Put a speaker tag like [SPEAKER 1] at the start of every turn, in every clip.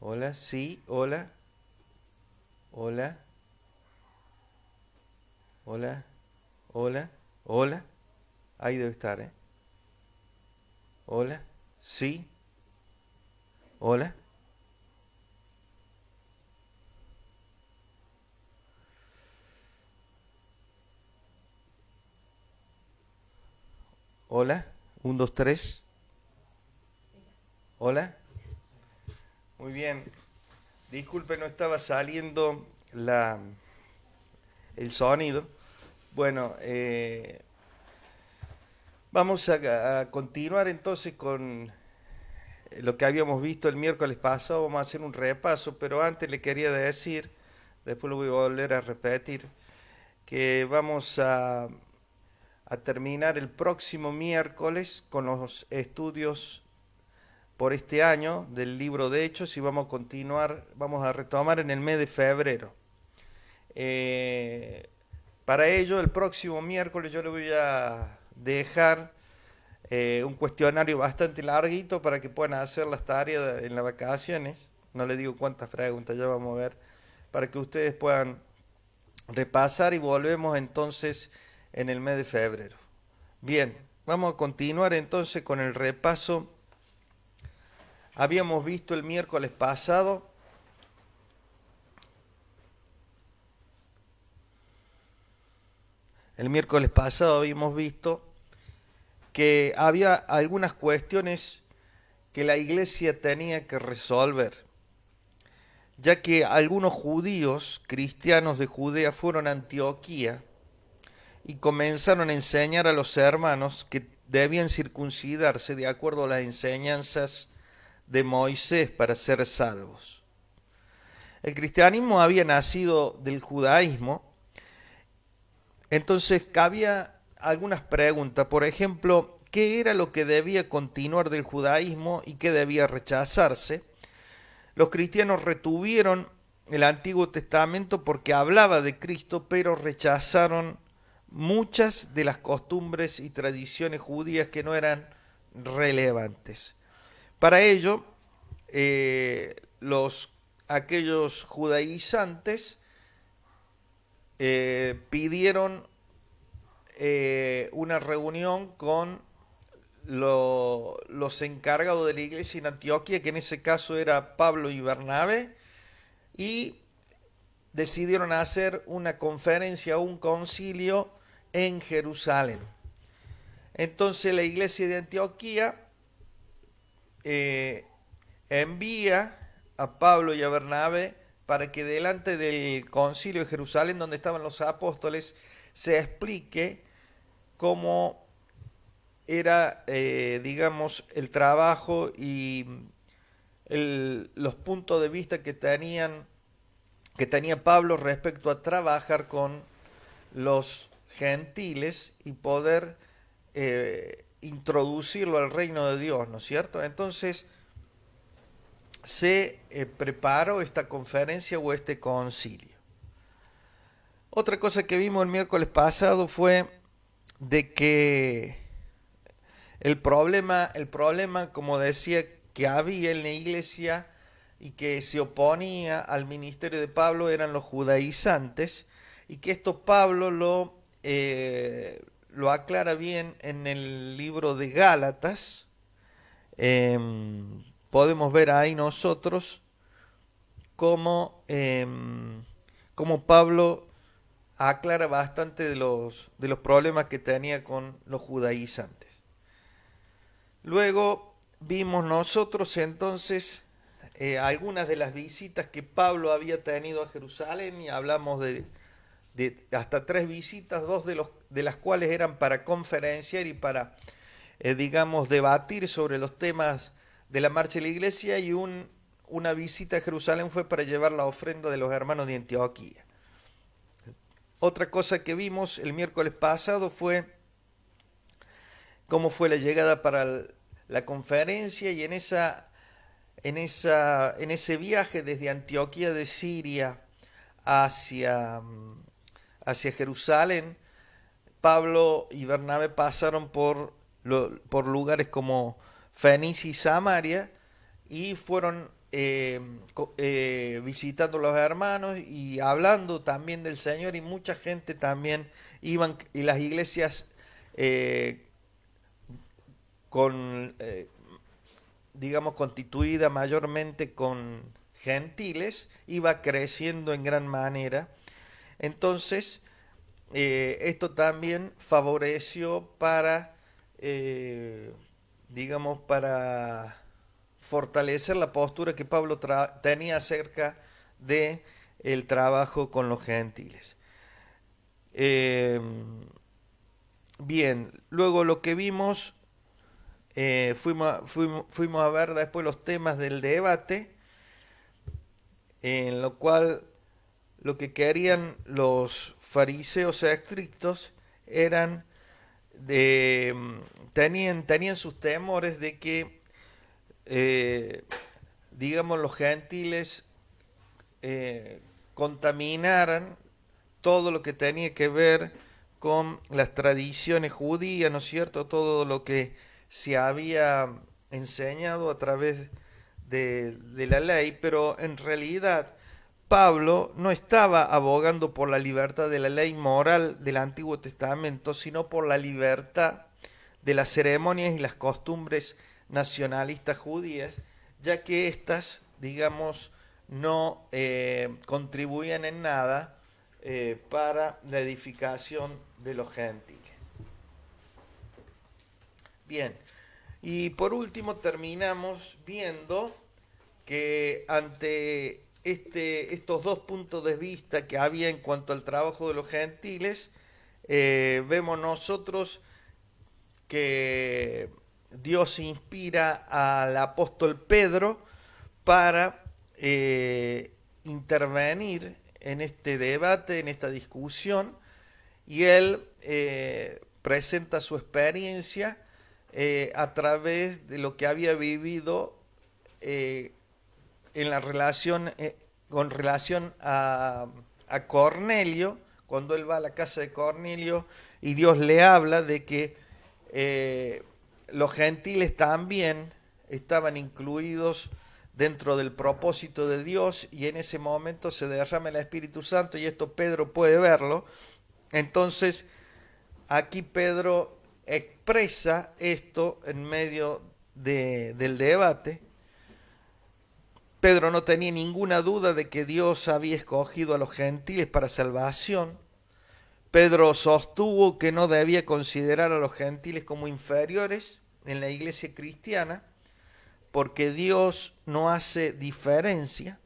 [SPEAKER 1] Hola, sí, hola, hola, hola, hola, hola. Ahí debe estar, ¿eh? Hola, sí, hola, hola. Un, dos, tres. Hola. Muy bien. Disculpe, no estaba saliendo el sonido. Bueno, vamos a continuar entonces con lo que habíamos visto el miércoles pasado. Vamos a hacer un repaso, pero antes le quería decir, después lo voy a volver a repetir, que vamos a terminar el próximo miércoles con los estudios por este año del libro de Hechos y vamos a continuar, vamos a retomar en el mes de febrero. Eh, para ello, el próximo miércoles yo le voy a dejar un cuestionario bastante larguito para que puedan hacer las tareas en las vacaciones. No le digo cuántas preguntas, ya vamos a ver, para que ustedes puedan repasar y volvemos entonces en el mes de febrero. Bien, vamos a continuar entonces con el repaso. Habíamos visto el miércoles pasado habíamos visto que había algunas cuestiones que la iglesia tenía que resolver, ya que algunos judíos cristianos de Judea fueron a Antioquía y comenzaron a enseñar a los hermanos que debían circuncidarse de acuerdo a las enseñanzas de Moisés para ser salvos. El cristianismo había nacido del judaísmo, entonces cabía algunas preguntas, por ejemplo, ¿qué era lo que debía continuar del judaísmo y qué debía rechazarse? Los cristianos retuvieron el Antiguo Testamento porque hablaba de Cristo, pero rechazaron muchas de las costumbres y tradiciones judías que no eran relevantes. Para ello, los aquellos judaizantes pidieron una reunión con los encargados de la iglesia en Antioquía, que en ese caso era Pablo y Bernabé, y decidieron hacer una conferencia o un concilio en Jerusalén. Entonces la iglesia de Antioquía eh, envía a Pablo y a Bernabé para que delante del concilio de Jerusalén, donde estaban los apóstoles, se explique cómo era, digamos, el trabajo y los puntos de vista que tenía Pablo respecto a trabajar con los gentiles y poder introducirlo al reino de Dios, ¿no es cierto? Entonces se preparó esta conferencia o este concilio. Otra cosa que vimos el miércoles pasado fue de que el problema, como decía, que había en la iglesia y que se oponía al ministerio de Pablo eran los judaizantes, y que esto Pablo lo aclara bien en el libro de Gálatas. Podemos ver ahí nosotros cómo Pablo aclara bastante de los problemas que tenía con los judaizantes. Luego vimos nosotros entonces algunas de las visitas que Pablo había tenido a Jerusalén, y hablamos de hasta tres visitas, dos de las cuales eran para conferenciar y para, digamos, debatir sobre los temas de la marcha de la iglesia, y una visita a Jerusalén fue para llevar la ofrenda de los hermanos de Antioquía. Otra cosa que vimos el miércoles pasado fue cómo fue la llegada para la conferencia, y en ese viaje desde Antioquía de Siria hacia, hacia Jerusalén, Pablo y Bernabé pasaron por lugares como Fenicia y Samaria, y fueron visitando a los hermanos y hablando también del Señor, y mucha gente también iban, y las iglesias eh, con, digamos, constituida mayormente con gentiles, iba creciendo en gran manera. Entonces, esto también favoreció para, digamos, para fortalecer la postura que Pablo tenía acerca de el trabajo con los gentiles. Eh, Bien, luego lo que vimos, fuimos a ver después los temas del debate, en lo cual lo que querían los fariseos estrictos eran tenían sus temores de que, eh, digamos, los gentiles contaminaran todo lo que tenía que ver con las tradiciones judías, ¿no es cierto? Todo lo que se había enseñado a través de la ley, pero en realidad Pablo no estaba abogando por la libertad de la ley moral del Antiguo Testamento, sino por la libertad de las ceremonias y las costumbres nacionalistas judías, ya que éstas, digamos, no contribuían en nada para la edificación de los gentiles. Bien, y por último terminamos viendo que ante estos dos puntos de vista que había en cuanto al trabajo de los gentiles, vemos nosotros que Dios inspira al apóstol Pedro para intervenir en este debate, en esta discusión, y él presenta su experiencia a través de lo que había vivido eh, en la relación, con relación a Cornelio, cuando él va a la casa de Cornelio y Dios le habla de que los gentiles también estaban incluidos dentro del propósito de Dios, y en ese momento se derrama el Espíritu Santo, y esto Pedro puede verlo. Entonces aquí Pedro expresa esto en medio del debate. Pedro no tenía ninguna duda de que Dios había escogido a los gentiles para salvación. Pedro sostuvo que no debía considerar a los gentiles como inferiores en la iglesia cristiana, porque Dios no hace diferencia.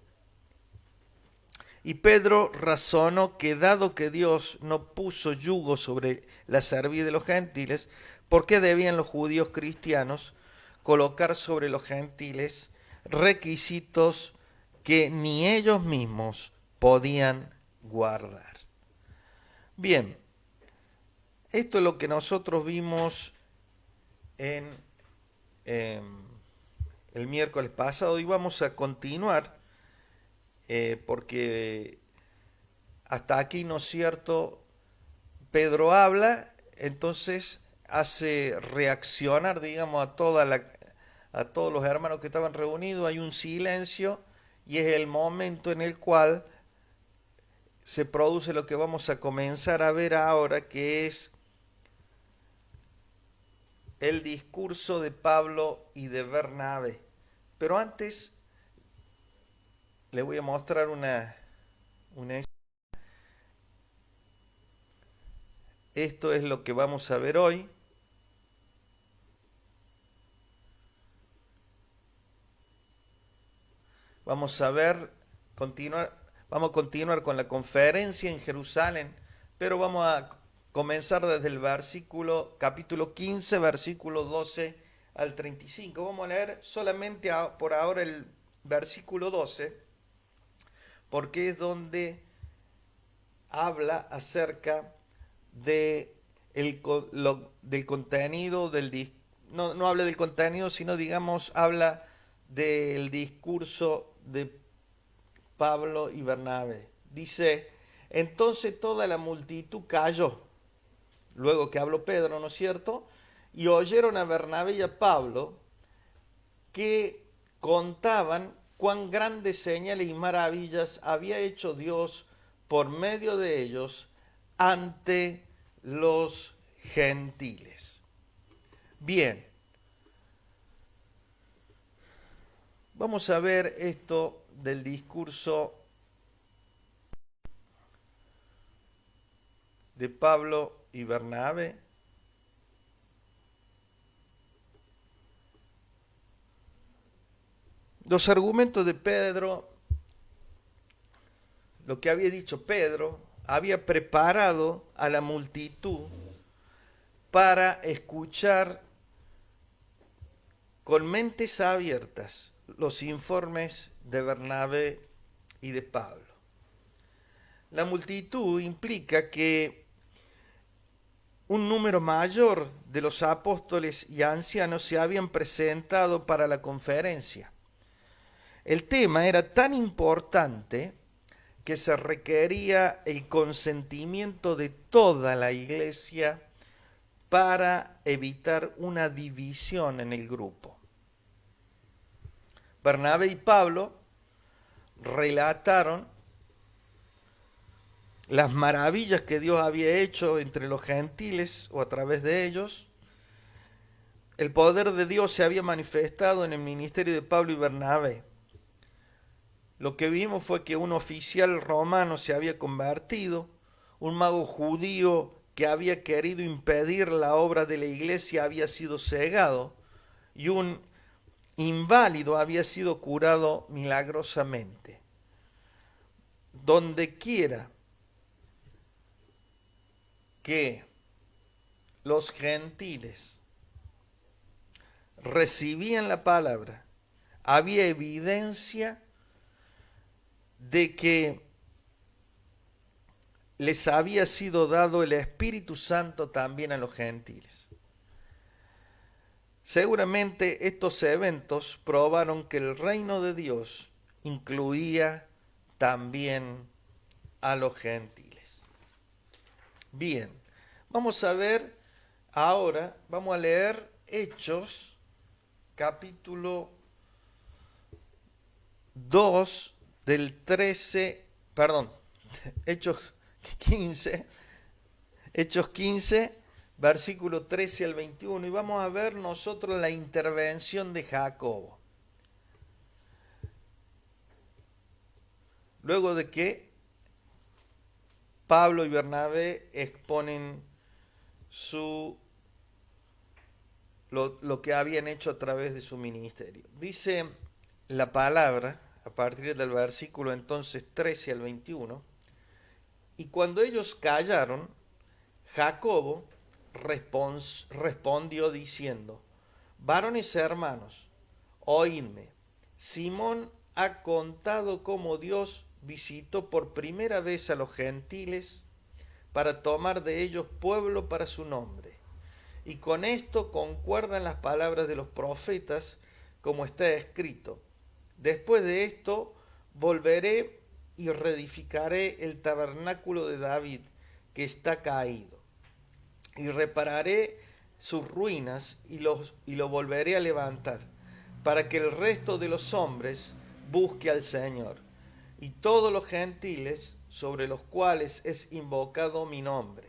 [SPEAKER 1] Y Pedro razonó que dado que Dios no puso yugo sobre la cerviz de los gentiles, ¿por qué debían los judíos cristianos colocar sobre los gentiles requisitos que ni ellos mismos podían guardar? Bien, esto es lo que nosotros vimos en el miércoles pasado, y vamos a continuar porque hasta aquí, ¿no es cierto?, Pedro habla, entonces hace reaccionar, digamos, a todos los hermanos que estaban reunidos. Hay un silencio, y es el momento en el cual se produce lo que vamos a comenzar a ver ahora, que es el discurso de Pablo y de Bernabé. Pero antes le voy a mostrar una. Esto es lo que vamos a ver hoy. Vamos a vamos a continuar con la conferencia en Jerusalén, pero vamos a comenzar desde el capítulo 15, versículo 12 al 35. Vamos a leer solamente por ahora el versículo 12, porque es donde habla acerca del contenido no habla del contenido, sino, digamos, habla del discurso de Pablo y Bernabé. Dice: entonces toda la multitud calló, luego que habló Pedro, ¿no es cierto?, y oyeron a Bernabé y a Pablo, que contaban cuán grandes señales y maravillas había hecho Dios por medio de ellos ante los gentiles. Bien, vamos a ver esto del discurso de Pablo y Bernabé. Los argumentos de Pedro, lo que había dicho Pedro, había preparado a la multitud para escuchar con mentes abiertas los informes de Bernabé y de Pablo. La multitud implica que un número mayor de los apóstoles y ancianos se habían presentado para la conferencia. El tema era tan importante que se requería el consentimiento de toda la iglesia para evitar una división en el grupo. Bernabé y Pablo relataron las maravillas que Dios había hecho entre los gentiles o a través de ellos. El poder de Dios se había manifestado en el ministerio de Pablo y Bernabé. Lo que vimos fue que un oficial romano se había convertido, un mago judío que había querido impedir la obra de la iglesia había sido cegado y un inválido había sido curado milagrosamente. Donde quiera que los gentiles recibían la palabra, había evidencia de que les había sido dado el Espíritu Santo también a los gentiles. Seguramente estos eventos probaron que el reino de Dios incluía también a los gentiles. Bien, vamos a ver ahora, vamos a leer Hechos, capítulo 2, del 13, perdón, Hechos 15, versículo 13 al 21, y vamos a ver nosotros la intervención de Jacobo. Luego de que Pablo y Bernabé exponen lo que habían hecho a través de su ministerio. Dice la palabra, a partir del versículo entonces 13 al 21, y cuando ellos callaron, Jacobo respondió diciendo: varones hermanos, oídme, Simón ha contado cómo Dios visitó por primera vez a los gentiles para tomar de ellos pueblo para su nombre. Y con esto concuerdan las palabras de los profetas, como está escrito: después de esto volveré y reedificaré el tabernáculo de David, que está caído, y repararé sus ruinas y lo volveré a levantar, para que el resto de los hombres busque al Señor, y todos los gentiles sobre los cuales es invocado mi nombre.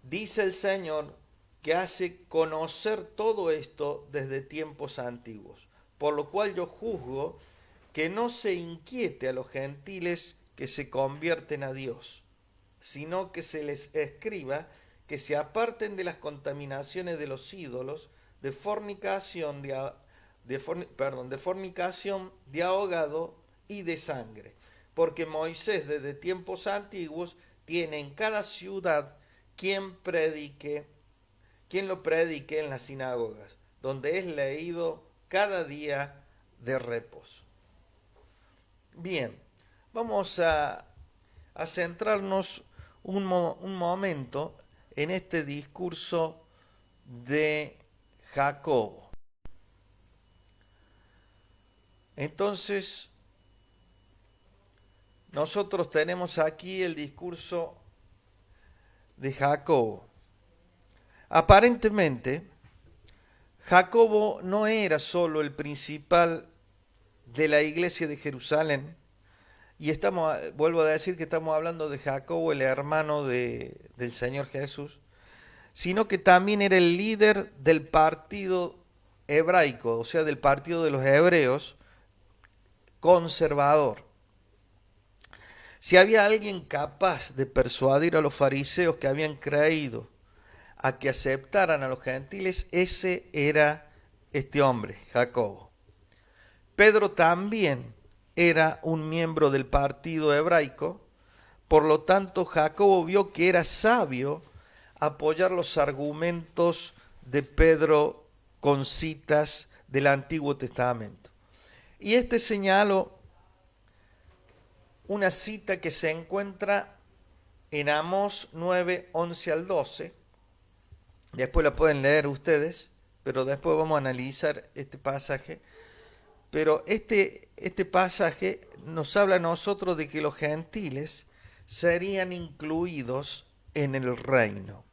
[SPEAKER 1] Dice el Señor, que hace conocer todo esto desde tiempos antiguos, por lo cual yo juzgo que no se inquiete a los gentiles que se convierten a Dios, sino que se les escriba que se aparten de las contaminaciones de los ídolos, de fornicación, de ahogado y de sangre, porque Moisés desde tiempos antiguos tiene en cada ciudad quien lo predique en las sinagogas, donde es leído cada día de reposo. Bien, vamos a centrarnos un momento en este discurso de Jacobo. Entonces, nosotros tenemos aquí el discurso de Jacobo. Aparentemente, Jacobo no era solo el principal de la iglesia de Jerusalén. Y vuelvo a decir que estamos hablando de Jacobo, el hermano del Señor Jesús, sino que también era el líder del partido hebraico, o sea, del partido de los hebreos, conservador. Si había alguien capaz de persuadir a los fariseos que habían creído a que aceptaran a los gentiles, ese era este hombre, Jacobo. Pedro también era un miembro del partido hebraico, por lo tanto Jacobo vio que era sabio apoyar los argumentos de Pedro con citas del Antiguo Testamento. Y este señaló una cita que se encuentra en Amós 9, 11 al 12. Después la pueden leer ustedes, pero después vamos a analizar este pasaje. Pero este pasaje nos habla a nosotros de que los gentiles serían incluidos en el reino.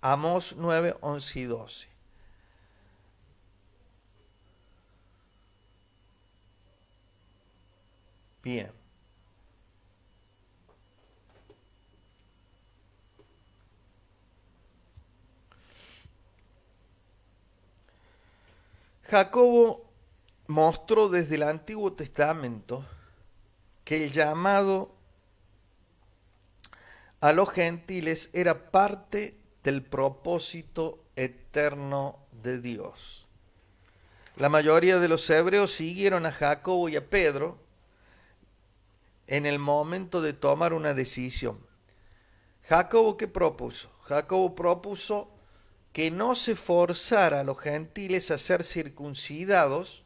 [SPEAKER 1] Amós 9, 11 y 12. Bien. Jacobo mostró desde el Antiguo Testamento que el llamado a los gentiles era parte del propósito eterno de Dios. La mayoría de los hebreos siguieron a Jacobo y a Pedro en el momento de tomar una decisión. Jacobo, ¿qué propuso? Jacobo propuso que no se forzara a los gentiles a ser circuncidados,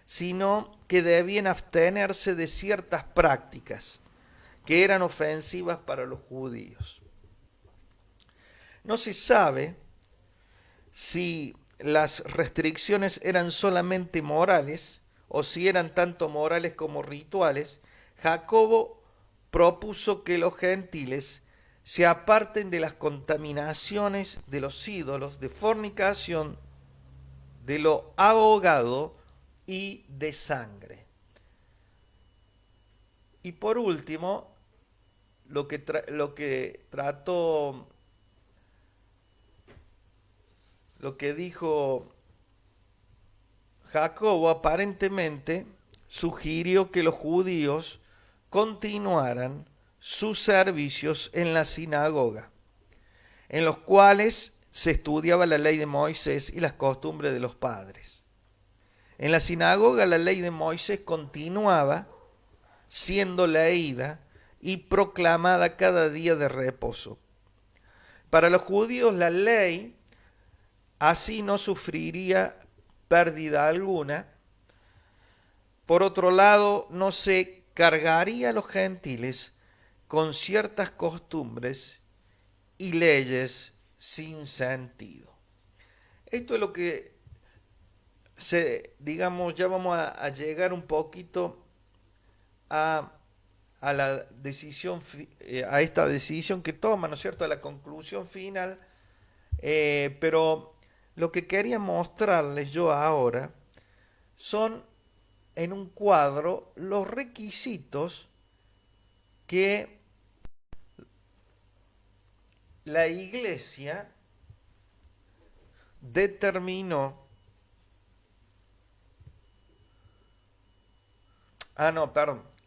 [SPEAKER 1] sino que debían abstenerse de ciertas prácticas que eran ofensivas para los judíos. No se sabe si las restricciones eran solamente morales o si eran tanto morales como rituales. Jacobo propuso que los gentiles se aparten de las contaminaciones de los ídolos, de fornicación, de lo ahogado y de sangre. Y por último, lo que dijo Jacobo aparentemente sugirió que los judíos continuaran sus servicios en la sinagoga, en los cuales se estudiaba la ley de Moisés y las costumbres de los padres. En la sinagoga la ley de Moisés continuaba siendo leída y proclamada cada día de reposo. Para los judíos la ley así no sufriría pérdida alguna. Por otro lado, no se cargaría a los gentiles con ciertas costumbres y leyes sin sentido. Esto es lo que digamos, ya vamos a llegar un poquito a la decisión, a esta decisión que toma, ¿no es cierto?, a la conclusión final, pero lo que quería mostrarles yo ahora son en un cuadro los requisitos que la Iglesia determinó.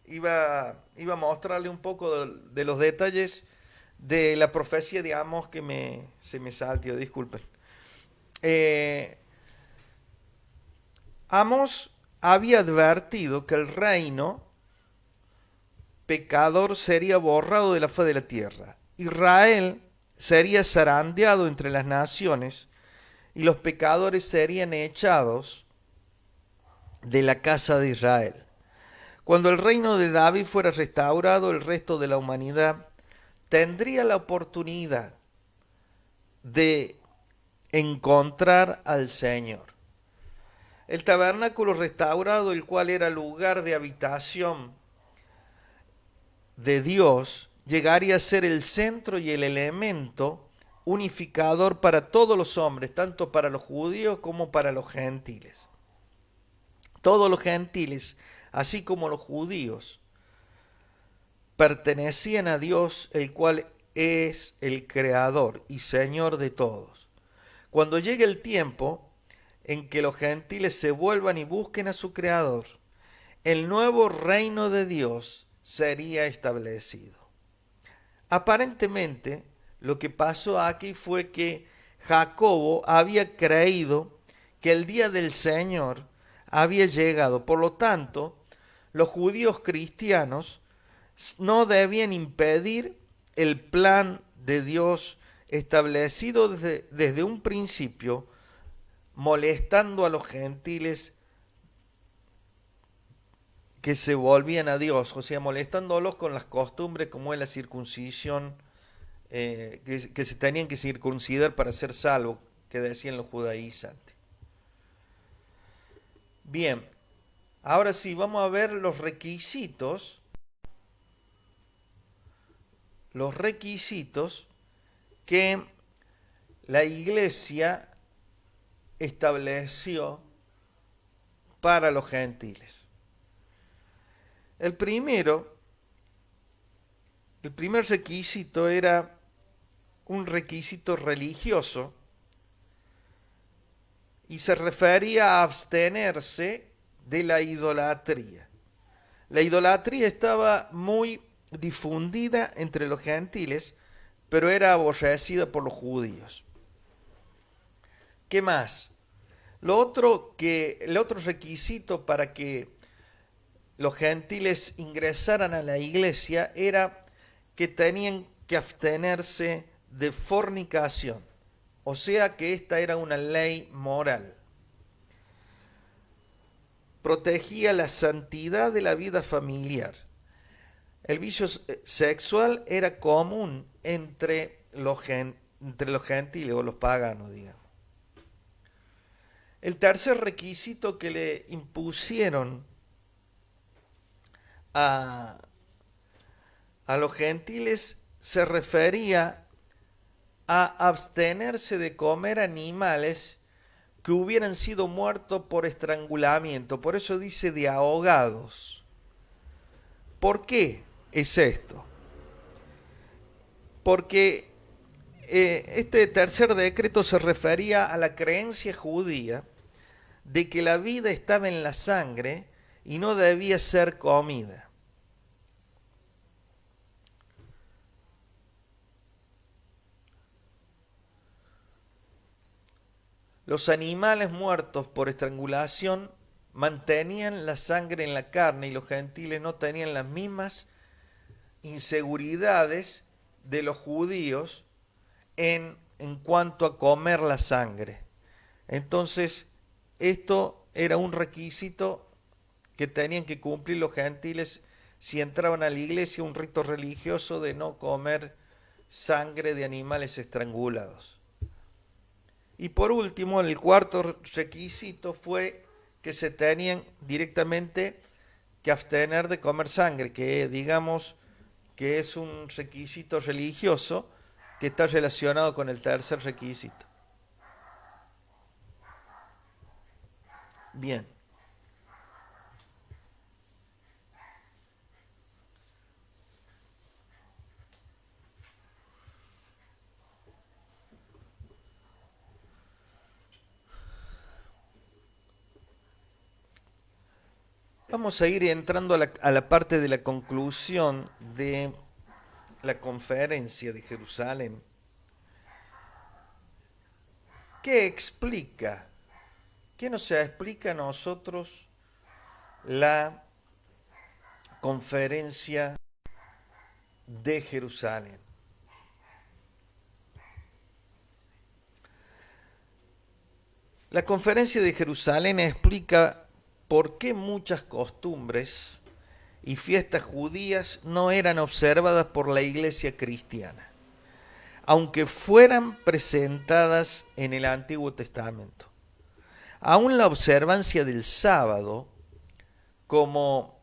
[SPEAKER 1] Iba a mostrarle un poco de los detalles de la profecía de Amós que se me saltió, disculpen. Amós había advertido que el reino pecador sería borrado de la faz de la tierra. Israel sería zarandeado entre las naciones y los pecadores serían echados de la casa de Israel. Cuando el reino de David fuera restaurado, el resto de la humanidad tendría la oportunidad de encontrar al Señor. El tabernáculo restaurado, el cual era lugar de habitación de Dios, llegaría a ser el centro y el elemento unificador para todos los hombres, tanto para los judíos como para los gentiles. Todos los gentiles, así como los judíos, pertenecían a Dios, el cual es el Creador y Señor de todos. Cuando llegue el tiempo en que los gentiles se vuelvan y busquen a su Creador, el nuevo reino de Dios sería establecido. Aparentemente, lo que pasó aquí fue que Jacobo había creído que el día del Señor había llegado. Por lo tanto, los judíos cristianos no debían impedir el plan de Dios establecido desde un principio, molestando a los gentiles que se volvían a Dios, o sea, molestándolos con las costumbres como es la circuncisión, que se tenían que circuncidar para ser salvos, que decían los judaizantes. Bien, ahora sí, vamos a ver los requisitos que la iglesia estableció para los gentiles. El primer requisito era un requisito religioso y se refería a abstenerse de la idolatría. La idolatría estaba muy difundida entre los gentiles, pero era aborrecida por los judíos. ¿Qué más? El otro requisito para que los gentiles ingresaran a la iglesia era que tenían que abstenerse de fornicación, o sea que esta era una ley moral. Protegía la santidad de la vida familiar. El vicio sexual era común entre los gentiles o los paganos, digamos. El tercer requisito que le impusieron a los gentiles se refería a abstenerse de comer animales que hubieran sido muertos por estrangulamiento. Por eso dice de ahogados. ¿Por qué es esto? Porque este tercer decreto se refería a la creencia judía de que la vida estaba en la sangre y no debía ser comida. Los animales muertos por estrangulación mantenían la sangre en la carne y los gentiles no tenían las mismas inseguridades de los judíos en cuanto a comer la sangre. Entonces, esto era un requisito que tenían que cumplir los gentiles si entraban a la iglesia, un rito religioso de no comer sangre de animales estrangulados. Y por último, el cuarto requisito fue que se tenían directamente que abstener de comer sangre, que digamos que es un requisito religioso que está relacionado con el tercer requisito. Bien. Vamos a ir entrando a la parte de la conclusión de la conferencia de Jerusalén. ¿Qué explica? ¿Qué nos explica a nosotros la conferencia de Jerusalén? La conferencia de Jerusalén explica por qué muchas costumbres y fiestas judías no eran observadas por la iglesia cristiana, aunque fueran presentadas en el Antiguo Testamento. Aún la observancia del sábado como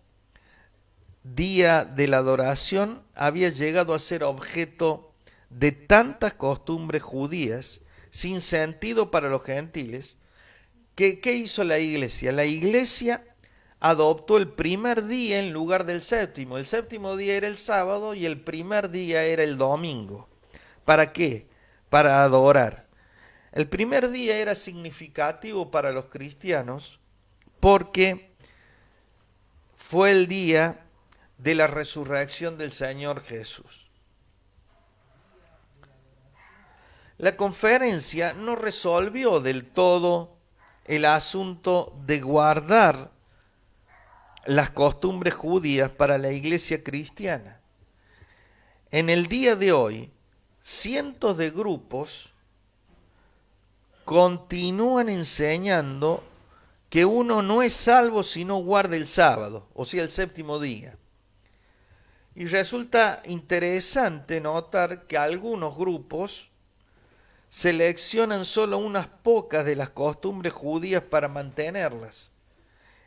[SPEAKER 1] día de la adoración había llegado a ser objeto de tantas costumbres judías sin sentido para los gentiles. ¿Qué hizo la iglesia? La iglesia adoptó el primer día en lugar del séptimo. El séptimo día era el sábado y el primer día era el domingo. ¿Para qué? Para adorar. El primer día era significativo para los cristianos porque fue el día de la resurrección del Señor Jesús. La conferencia no resolvió del todo el asunto de guardar las costumbres judías para la iglesia cristiana. En el día de hoy, cientos de grupos continúan enseñando que uno no es salvo si no guarda el sábado, o sea, el séptimo día. Y resulta interesante notar que algunos grupos seleccionan solo unas pocas de las costumbres judías para mantenerlas.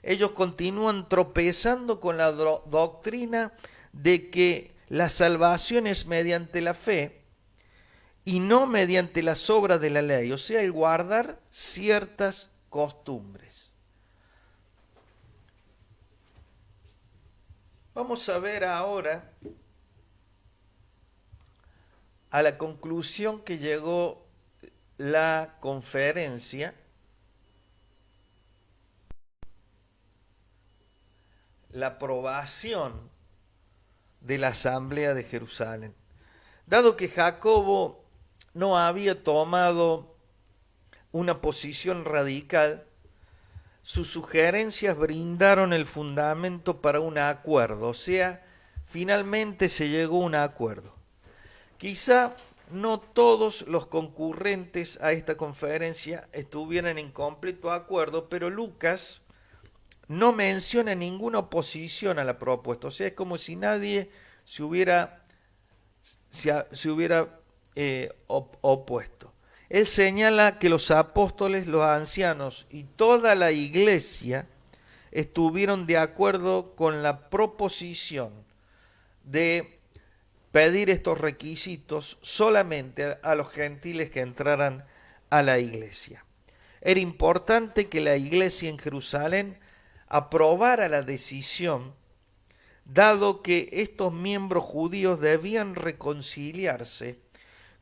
[SPEAKER 1] Ellos continúan tropezando con la doctrina de que la salvación es mediante la fe y no mediante las obras de la ley, o sea, el guardar ciertas costumbres. Vamos a ver ahora a la conclusión que llegó la conferencia, la aprobación de la Asamblea de Jerusalén. Dado que Jacobo no había tomado una posición radical, sus sugerencias brindaron el fundamento para un acuerdo, o sea, finalmente se llegó a un acuerdo. Quizá no todos los concurrentes a esta conferencia estuvieran en completo acuerdo, pero Lucas no menciona ninguna oposición a la propuesta, o sea, es como si nadie se hubiera opuesto. Él señala que los apóstoles, los ancianos y toda la iglesia estuvieron de acuerdo con la proposición de pedir estos requisitos solamente a los gentiles que entraran a la iglesia. Era importante que la iglesia en Jerusalén aprobara la decisión, dado que estos miembros judíos debían reconciliarse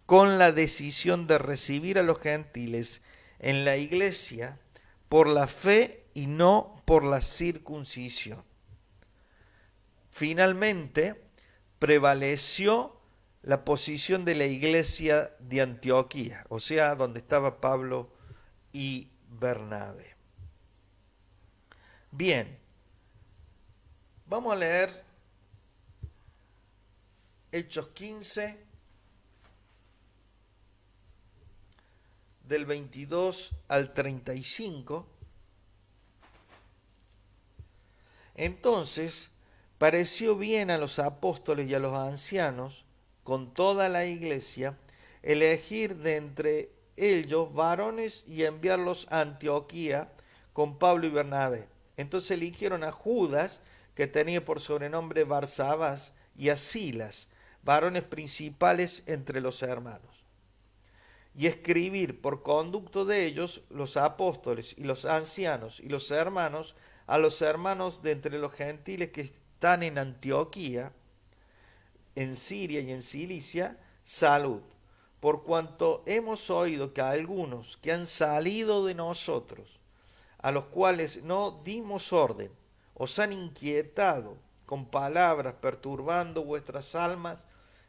[SPEAKER 1] con la decisión de recibir a los gentiles en la iglesia por la fe y no por la circuncisión. Finalmente, prevaleció la posición de la iglesia de Antioquía, o sea, donde estaba Pablo y Bernabé. Bien, vamos a leer Hechos 15, del 22 al 35. Entonces pareció bien a los apóstoles y a los ancianos, con toda la iglesia, elegir de entre ellos varones y enviarlos a Antioquía con Pablo y Bernabé. Entonces eligieron a Judas, que tenía por sobrenombre Barsabás, y a Silas, varones principales entre los hermanos, y escribir por conducto de ellos los apóstoles y los ancianos y los hermanos a los hermanos de entre los gentiles que están en Antioquía, en Siria y en Cilicia, salud, por cuanto hemos oído que algunos que han salido de nosotros, a los cuales no dimos orden, os han inquietado con palabras, perturbando vuestras almas,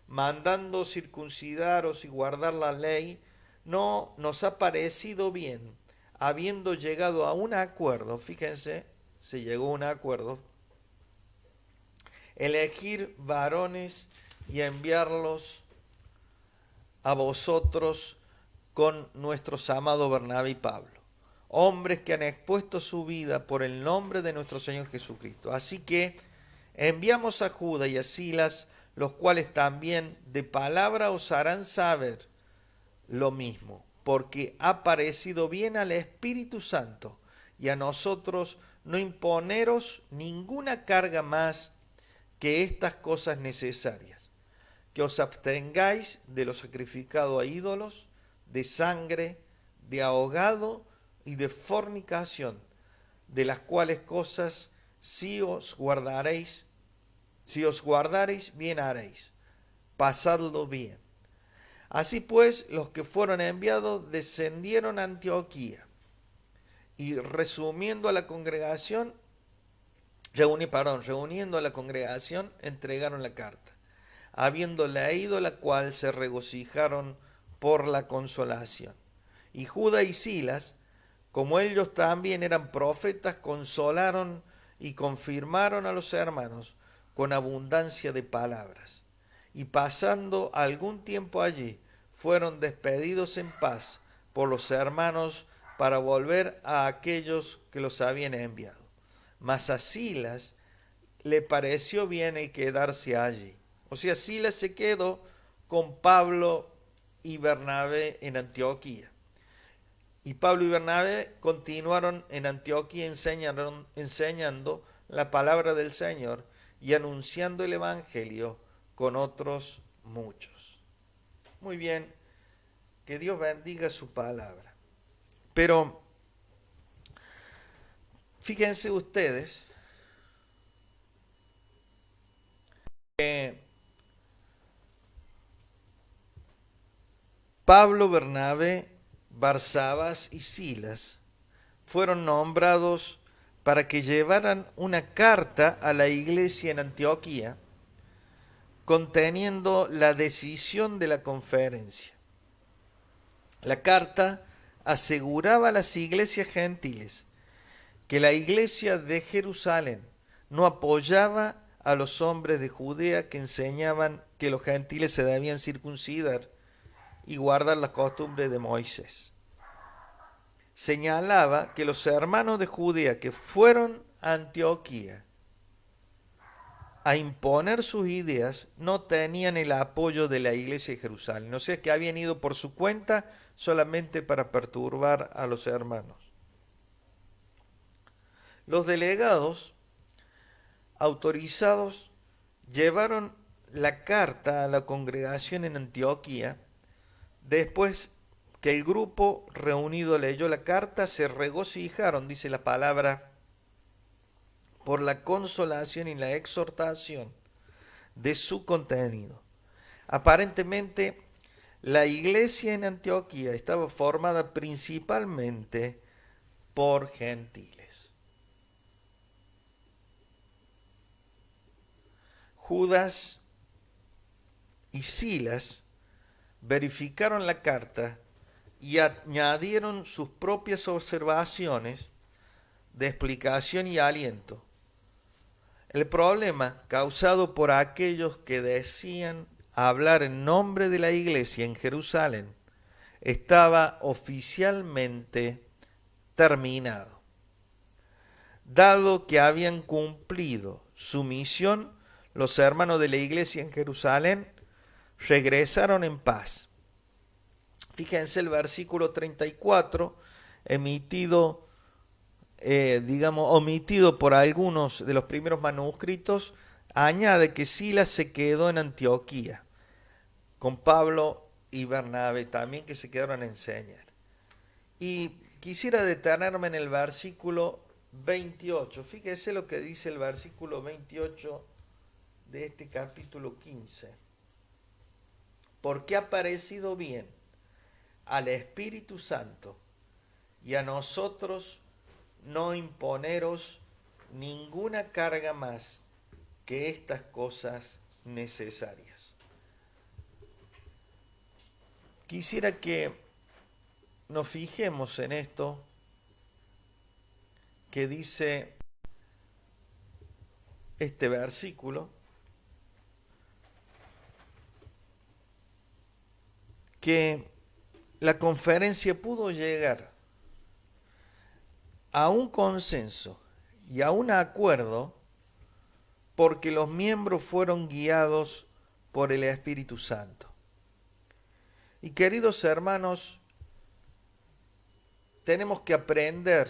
[SPEAKER 1] mandando circuncidaros y guardar la ley. No nos ha parecido bien, habiendo llegado a un acuerdo, fíjense, se llegó a un acuerdo, elegir varones y enviarlos a vosotros con nuestros amados Bernabé y Pablo, hombres que han expuesto su vida por el nombre de nuestro Señor Jesucristo. Así que enviamos a Judas y a Silas, los cuales también de palabra os harán saber lo mismo, porque ha parecido bien al Espíritu Santo y a nosotros no imponeros ninguna carga más que estas cosas necesarias, que os abstengáis de lo sacrificado a ídolos, de sangre, de ahogado y de fornicación, de las cuales cosas si os guardareis, bien haréis, pasadlo bien. Así pues, los que fueron enviados descendieron a Antioquía y reuniendo a la congregación, entregaron la carta, habiendo leído la cual se regocijaron por la consolación. Y Judas y Silas, como ellos también eran profetas, consolaron y confirmaron a los hermanos con abundancia de palabras. Y pasando algún tiempo allí, fueron despedidos en paz por los hermanos para volver a aquellos que los habían enviado. Mas a Silas le pareció bien el quedarse allí. O sea, Silas se quedó con Pablo y Bernabé en Antioquía. Y Pablo y Bernabé continuaron en Antioquía enseñando la palabra del Señor y anunciando el Evangelio con otros muchos. Muy bien, que Dios bendiga su palabra. Pero fíjense ustedes que Pablo, Bernabé, Barsabás y Silas fueron nombrados para que llevaran una carta a la iglesia en Antioquía conteniendo la decisión de la conferencia. La carta aseguraba a las iglesias gentiles que la iglesia de Jerusalén no apoyaba a los hombres de Judea que enseñaban que los gentiles se debían circuncidar y guardar las costumbres de Moisés. Señalaba que los hermanos de Judea que fueron a Antioquía a imponer sus ideas no tenían el apoyo de la iglesia de Jerusalén, o sea que habían ido por su cuenta solamente para perturbar a los hermanos. Los delegados autorizados llevaron la carta a la congregación en Antioquía. Después que el grupo reunido leyó la carta, se regocijaron, dice la palabra, por la consolación y la exhortación de su contenido. Aparentemente, la iglesia en Antioquía estaba formada principalmente por gentiles. Judas y Silas verificaron la carta y añadieron sus propias observaciones de explicación y aliento. El problema causado por aquellos que decían hablar en nombre de la iglesia en Jerusalén estaba oficialmente terminado. Dado que habían cumplido su misión, los hermanos de la iglesia en Jerusalén regresaron en paz. Fíjense el versículo 34, omitido por algunos de los primeros manuscritos, añade que Silas se quedó en Antioquía, con Pablo y Bernabé también, que se quedaron a enseñar. Y quisiera detenerme en el versículo 28. Fíjese lo que dice el versículo 28 de este capítulo 15. Porque ha parecido bien al Espíritu Santo y a nosotros no imponeros ninguna carga más que estas cosas necesarias. Quisiera que nos fijemos en esto que dice este versículo, que la conferencia pudo llegar a un consenso y a un acuerdo porque los miembros fueron guiados por el Espíritu Santo. Y queridos hermanos, tenemos que aprender,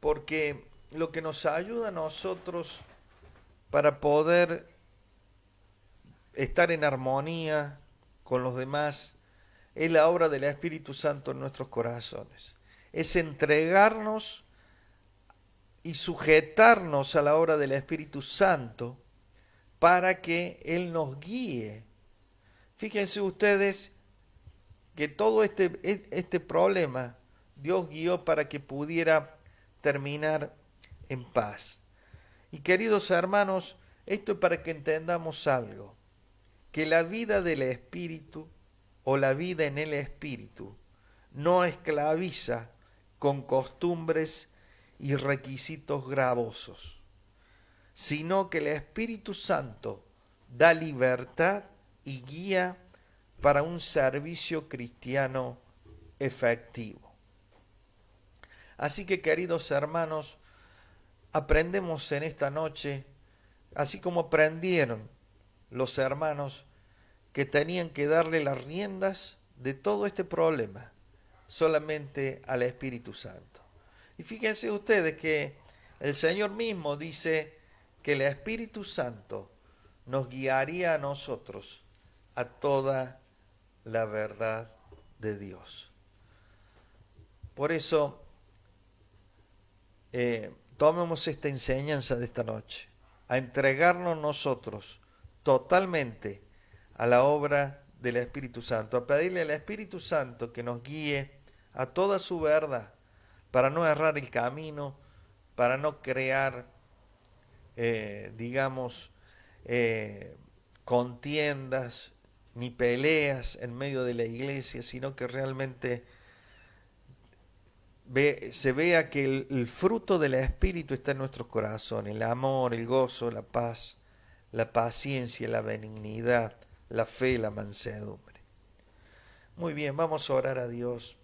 [SPEAKER 1] porque lo que nos ayuda a nosotros para poder estar en armonía con los demás es la obra del Espíritu Santo en nuestros corazones. Es entregarnos y sujetarnos a la obra del Espíritu Santo para que Él nos guíe. Fíjense ustedes que todo este problema Dios guió para que pudiera terminar en paz. Y queridos hermanos, esto es para que entendamos algo, que la vida del Espíritu o la vida en el Espíritu no esclaviza con costumbres y requisitos gravosos, sino que el Espíritu Santo da libertad y guía para un servicio cristiano efectivo. Así que, queridos hermanos, aprendemos en esta noche, así como aprendieron los hermanos que tenían que darle las riendas de todo este problema solamente al Espíritu Santo. Y fíjense ustedes que el Señor mismo dice que el Espíritu Santo nos guiaría a nosotros a toda la verdad de Dios. Por eso, tomemos esta enseñanza de esta noche, a entregarnos nosotros totalmente a la obra del Espíritu Santo, a pedirle al Espíritu Santo que nos guíe a toda su verdad, para no errar el camino, para no crear, contiendas ni peleas en medio de la iglesia, sino que realmente se vea que el fruto del Espíritu está en nuestros corazones, el amor, el gozo, la paz, la paciencia, la benignidad, la fe, la mansedumbre. Muy bien, vamos a orar a Dios.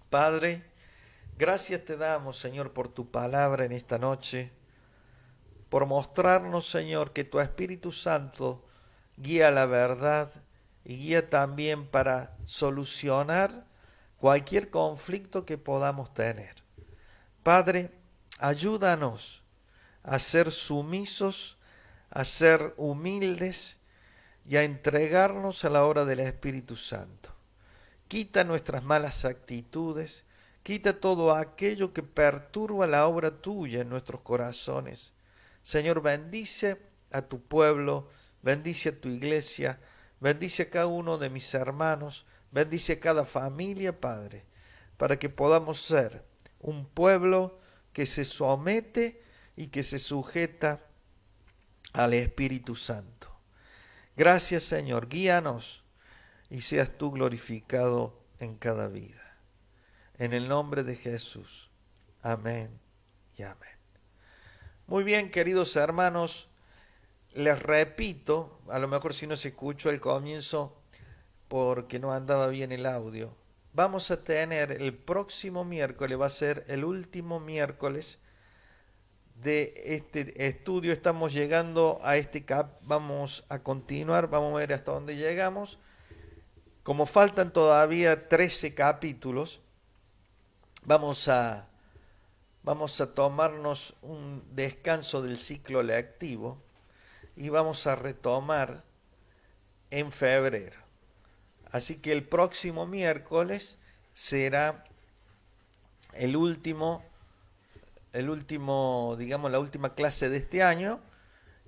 [SPEAKER 1] Padre, gracias te damos, Señor, por tu palabra en esta noche, por mostrarnos, Señor, que tu Espíritu Santo guía la verdad y guía también para solucionar cualquier conflicto que podamos tener. Padre, ayúdanos a ser sumisos, a ser humildes y a entregarnos a la obra del Espíritu Santo. Quita nuestras malas actitudes, quita todo aquello que perturba la obra tuya en nuestros corazones. Señor, bendice a tu pueblo, bendice a tu iglesia, bendice a cada uno de mis hermanos, bendice a cada familia, Padre, para que podamos ser un pueblo que se somete y que se sujeta al Espíritu Santo. Gracias, Señor, guíanos y seas tú glorificado en cada vida. En el nombre de Jesús. Amén y amén. Muy bien, queridos hermanos, les repito, a lo mejor si no se escuchó al comienzo porque no andaba bien el audio, vamos a tener el próximo miércoles, va a ser el último miércoles de este estudio. Estamos llegando a vamos a continuar, vamos a ver hasta dónde llegamos. Como faltan todavía 13 capítulos, vamos a tomarnos un descanso del ciclo lectivo y vamos a retomar en febrero. Así que el próximo miércoles será el último, digamos, la última clase de este año.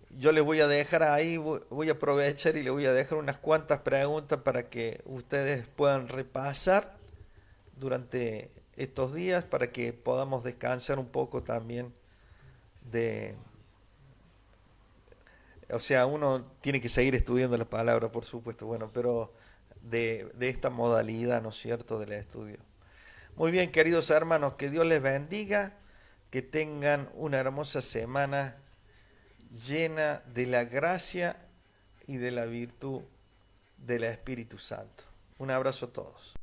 [SPEAKER 1] Yo les voy a dejar ahí, voy a aprovechar y les voy a dejar unas cuantas preguntas para que ustedes puedan repasar durante estos días, para que podamos descansar un poco también o sea, uno tiene que seguir estudiando la palabra, por supuesto, bueno, pero de esta modalidad, ¿no es cierto?, del estudio. Muy bien, queridos hermanos, que Dios les bendiga, que tengan una hermosa semana llena de la gracia y de la virtud del Espíritu Santo. Un abrazo a todos.